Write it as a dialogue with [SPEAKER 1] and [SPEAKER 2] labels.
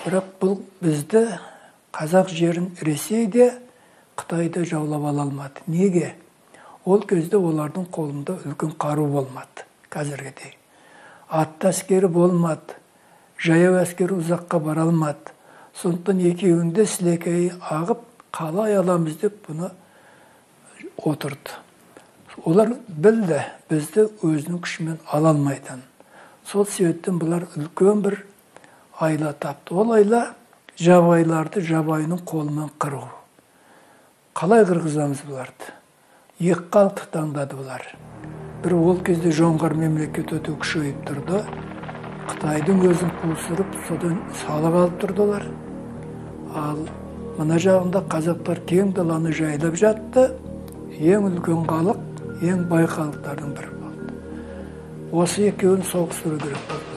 [SPEAKER 1] Бірақ бұл бізді қазақ жерін Ресейде, Қытайда жаулап ала алмады. Неге? Ол кезде олардың қолында үлкен қару болмады, қазіргідей. Атты әскері болмады, жаяу әскері ұзаққа бара алмады. Сондықтан екеуінде сілекейі ағып, қалай аламыз деп бұны отырды. Олар білді, бізді өзінің күшімен ала алмайтын. Сол себептен бұлар үлкен бір айла тапты. Ол айла жабайыларды жабайының қолымен қыру. Қалай қырғызамыз бұларды? Екі халық таңдады бұлар. Бір ол кезде жоңғар мемлекет өте күшейіп тұрды. Қытайдың өзін қусырып, содан салық алып тұрды олар. Ал мына жағында қазақтар кең даланы жайлап жатты. Ең үлкен халық, ең бай халықтардың бірі болды. Осы екеуін соғыстыру керек болды.